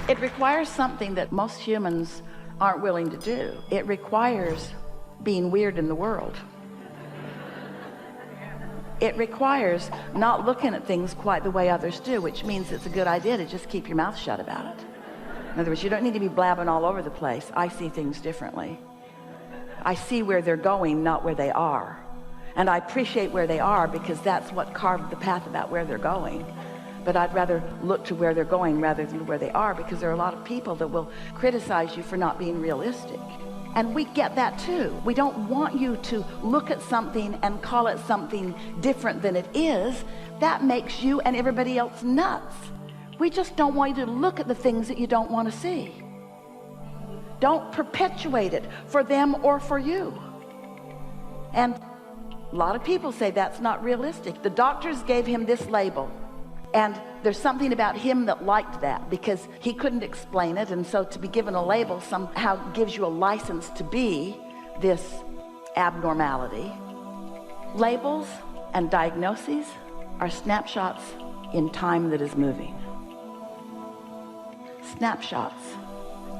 It requires something that most humans aren't willing to do. It requires being weird in the world. It requires not looking at things quite the way others do, which means it's a good idea to just keep your mouth shut about it. In other words, you don't need to be blabbing all over the place. I see things differently. I see where they're going, not where they are. And I appreciate where they are because that's what carved the path about where they're going. But I'd rather look to where they're going rather than where they are, because there are a lot of people that will criticize you for not being realistic. And we get that too. We don't want you to look at something and call it something different than it is. That makes you and everybody else nuts. We just don't want you to look at the things that you don't want to see. Don't perpetuate it for them or for you. And a lot of people say that's not realistic. The doctors gave him this label, and there's something about him that liked that because he couldn't explain it, and so to be given a label somehow gives you a license to be this abnormality. Labels and diagnoses are snapshots in time that is moving. Snapshots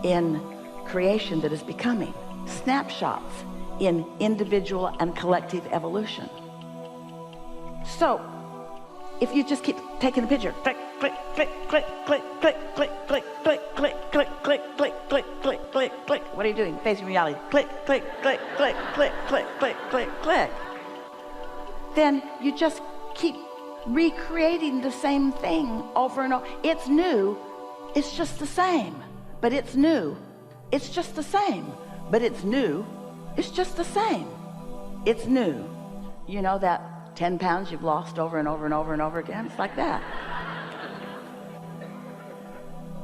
in creation that is becoming. Snapshots in individual and collective evolution. So if you just keep taking the picture, click, click, click, click, click, click, click, click, click, click, click, click, click, click, click, click, click. What are you doing? Facing reality. Click, click, click, click, click, click, click, click, click. Then you just keep recreating the same thing over and over. It's new. It's just the same, but it's new. It's just the same, but it's new. It's just the same. It's new. You know that 10 pounds you've lost over and over and over and over again? It's like that.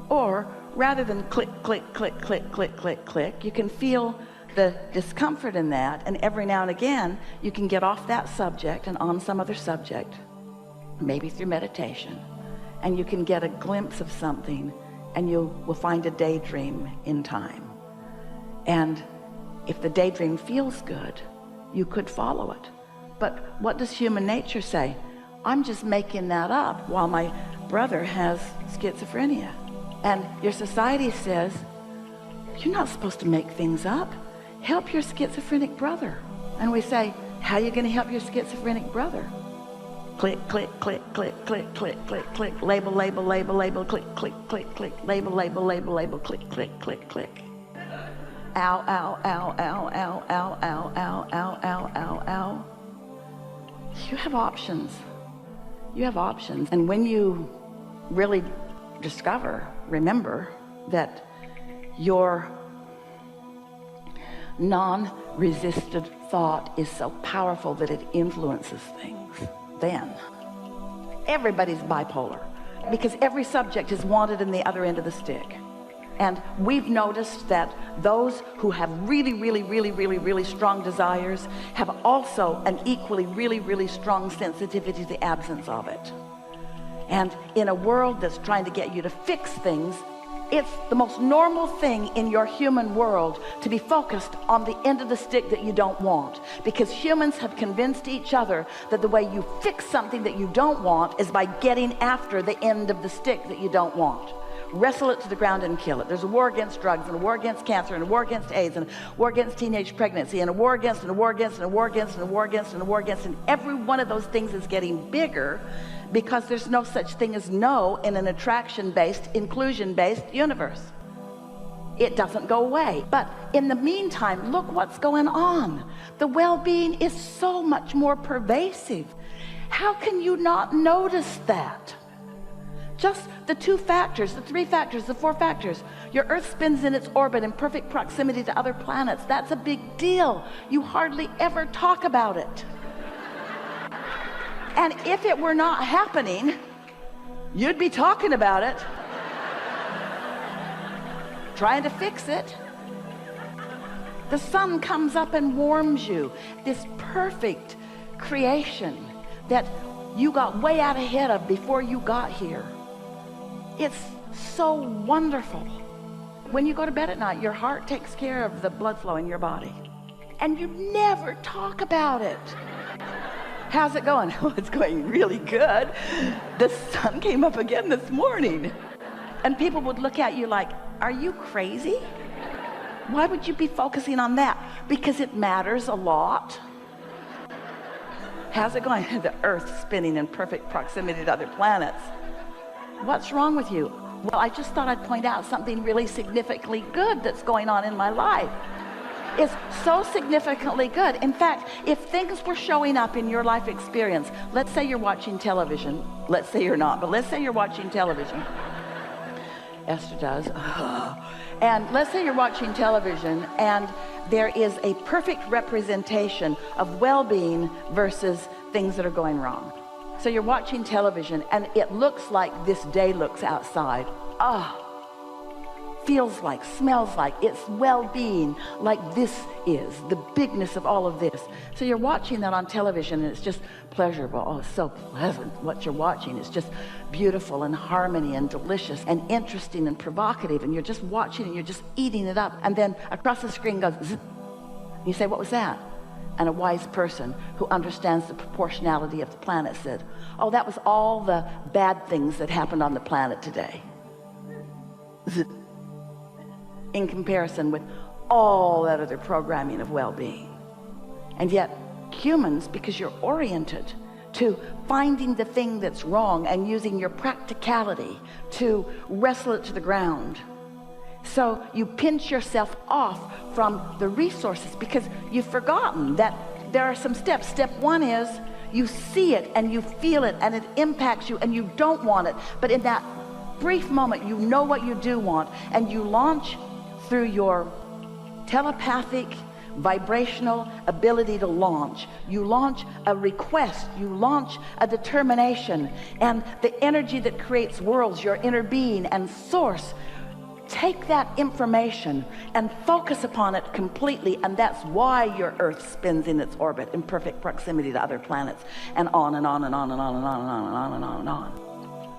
Or rather than click, click, click, click, click, click, click, you can feel the discomfort in that, and every now and again you can get off that subject and on some other subject, maybe through meditation, and you can get a glimpse of something, and you will find a daydream in time. And if the daydream feels good, you could follow it. But what does human nature say? I'm just making that up while my brother has schizophrenia. And your society says, you're not supposed to make things up. Help your schizophrenic brother. And we say, how are you going to help your schizophrenic brother? Click, click, click, click, click, click, click, click, label, label, label, label, click, click, click, click, label, label, label, label, click, click, click, click. Ow, ow, ow, ow, ow, ow, ow, ow, ow, ow, ow, ow. You have options. You have options. And when you really remember that your non-resisted thought is so powerful that it influences things, then everybody's bipolar, because every subject is wanted in the other end of the stick. And we've noticed that those who have really, really, really, really, really strong desires have also an equally really, really strong sensitivity to the absence of it. And in a world that's trying to get you to fix things, it's the most normal thing in your human world to be focused on the end of the stick that you don't want, because humans have convinced each other that the way you fix something that you don't want is by getting after the end of the stick that you don't want. Wrestle it to the ground and kill it. There's a war against drugs, and a war against cancer, and a war against AIDS, and a war against teenage pregnancy, and a war against, and a war against, and a war against, and a war against, and a war against, and every one of those things is getting bigger, because there's no such thing as no in an attraction-based, inclusion-based universe. It doesn't go away. But in the meantime, look what's going on. The well-being is so much more pervasive. How can you not notice that? Just the 2 factors, the 3 factors, the 4 factors. Your Earth spins in its orbit in perfect proximity to other planets. That's a big deal. You hardly ever talk about it. And if it were not happening, you'd be talking about it, trying to fix it. The sun comes up and warms you. This perfect creation that you got way out ahead of before you got here. It's so wonderful. When you go to bed at night, your heart takes care of the blood flow in your body. And you never talk about it. How's it going? Oh, it's going really good. The sun came up again this morning. And people would look at you like, are you crazy? Why would you be focusing on that? Because it matters a lot. How's it going? The Earth spinning in perfect proximity to other planets. What's wrong with you? Well, I just thought I'd point out something really significantly good that's going on in my life. It's so significantly good. In fact, if things were showing up in your life experience, let's say you're watching television. Let's say you're not, but let's say you're watching television. Esther does. And let's say you're watching television and there is a perfect representation of well-being versus things that are going wrong. So you're watching television and it looks like this day looks outside. Feels like, smells like, it's well-being, like this is the bigness of all of this. So you're watching that on television and it's just pleasurable. Oh, it's so pleasant what you're watching. It's just beautiful and harmony and delicious and interesting and provocative, and you're just watching and you're just eating it up. And then across the screen goes zzz. You say, what was that? And a wise person who understands the proportionality of the planet said, oh, that was all the bad things that happened on the planet today, in comparison with all that other programming of well-being. And yet humans, because you're oriented to finding the thing that's wrong and using your practicality to wrestle it to the ground, so you pinch yourself off from the resources because you've forgotten that there are some steps. Step one is you see it and you feel it and it impacts you and you don't want it, but in that brief moment you know what you do want, and you launch through your telepathic vibrational ability to launch. You launch a request, you launch a determination, and the energy that creates worlds, your inner being and source, take that information and focus upon it completely. And that's why your Earth spins in its orbit in perfect proximity to other planets, and on and on and on and on and on and on and on and on and on.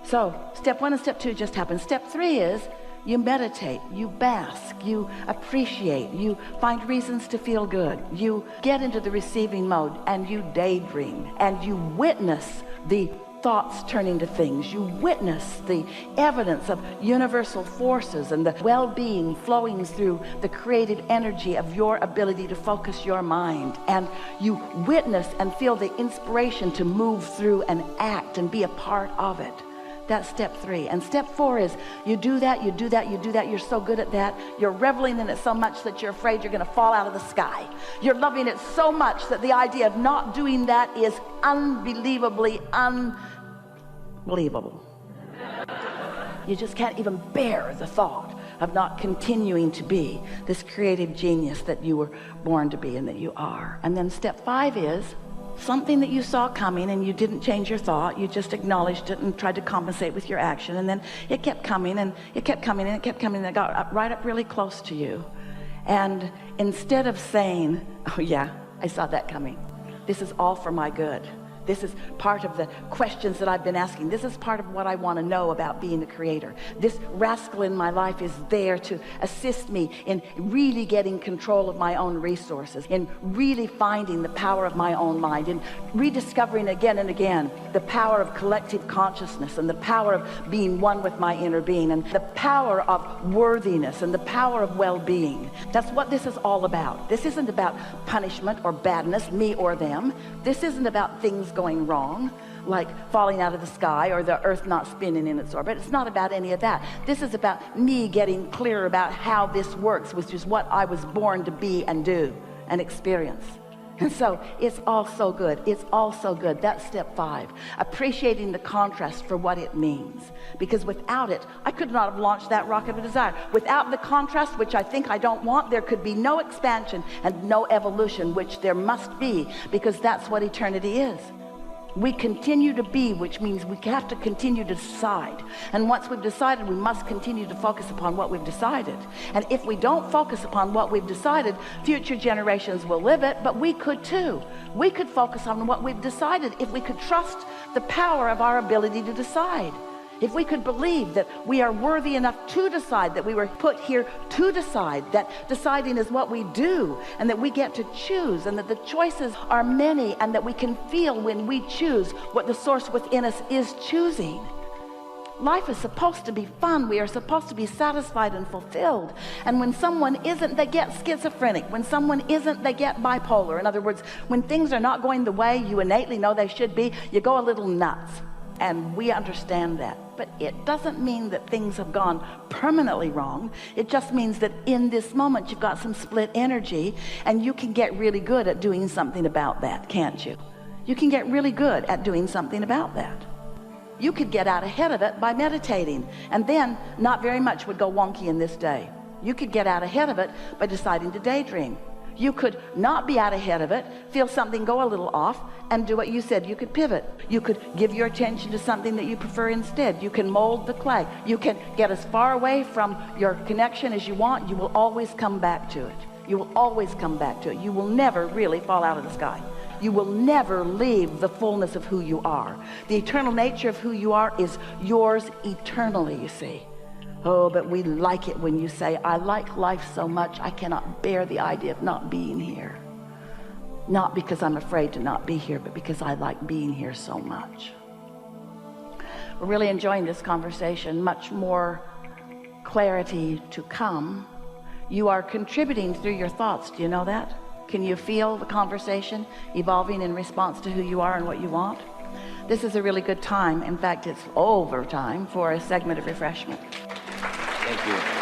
So step one and step two just happened. Step three is you meditate, you bask, you appreciate, you find reasons to feel good, you get into the receiving mode, and you daydream, and you witness the thoughts turning to things. You witness the evidence of universal forces and the well-being flowing through the creative energy of your ability to focus your mind, and you witness and feel the inspiration to move through and act and be a part of it. That's step three. And step four is you do that, you do that, you do that. You're so good at that. You're reveling in it so much that you're afraid you're going to fall out of the sky. You're loving it so much that the idea of not doing that is unbelievably unbelievable. You just can't even bear the thought of not continuing to be this creative genius that you were born to be and that you are. And then step five is something that you saw coming and you didn't change your thought. You just acknowledged it and tried to compensate with your action, and then it kept coming and it kept coming and it kept coming and it got right up really close to you. And instead of saying, oh yeah, I saw that coming, this is all for my good, this is part of the questions that I've been asking, this is part of what I want to know about being the creator, this rascal in my life is there to assist me in really getting control of my own resources, in really finding the power of my own mind, in rediscovering again and again the power of collective consciousness and the power of being one with my inner being and the power of worthiness and the power of well-being. That's what this is all about. This isn't about punishment or badness, me or them. This isn't about things going wrong, like falling out of the sky or the Earth not spinning in its orbit. It's not about any of that. This is about me getting clear about how this works, which is what I was born to be and do and experience. And so it's all so good. It's all so good. That's step five, appreciating the contrast for what it means. Because without it, I could not have launched that rocket of desire. Without the contrast, which I think I don't want, there could be no expansion and no evolution, which there must be, because that's what eternity is. We continue to be, which means we have to continue to decide. And once we've decided, we must continue to focus upon what we've decided. And if we don't focus upon what we've decided, future generations will live it, but we could too. We could focus on what we've decided if we could trust the power of our ability to decide. If we could believe that we are worthy enough to decide, that we were put here to decide, that deciding is what we do, and that we get to choose, and that the choices are many, and that we can feel when we choose what the source within us is choosing. Life is supposed to be fun. We are supposed to be satisfied and fulfilled. And when someone isn't, they get schizophrenic. When someone isn't, they get bipolar. In other words, when things are not going the way you innately know they should be, you go a little nuts. And we understand that. But it doesn't mean that things have gone permanently wrong. It just means that in this moment you've got some split energy, and you can get really good at doing something about that, can't you? You can get really good at doing something about that. You could get out ahead of it by meditating, and then not very much would go wonky in this day. You could get out ahead of it by deciding to daydream. You could not be out ahead of it, feel something go a little off, and do what you said. You could pivot. You could give your attention to something that you prefer instead. You can mold the clay. You can get as far away from your connection as you want. You will always come back to it. You will always come back to it. You will never really fall out of the sky. You will never leave the fullness of who you are. The eternal nature of who you are is yours eternally, you see. Oh, but we like it when you say, I like life so much, I cannot bear the idea of not being here. Not because I'm afraid to not be here, but because I like being here so much. We're really enjoying this conversation. Much more clarity to come. You are contributing through your thoughts. Do you know that? Can you feel the conversation evolving in response to who you are and what you want? This is a really good time. In fact, it's over time for a segment of refreshment. Thank you.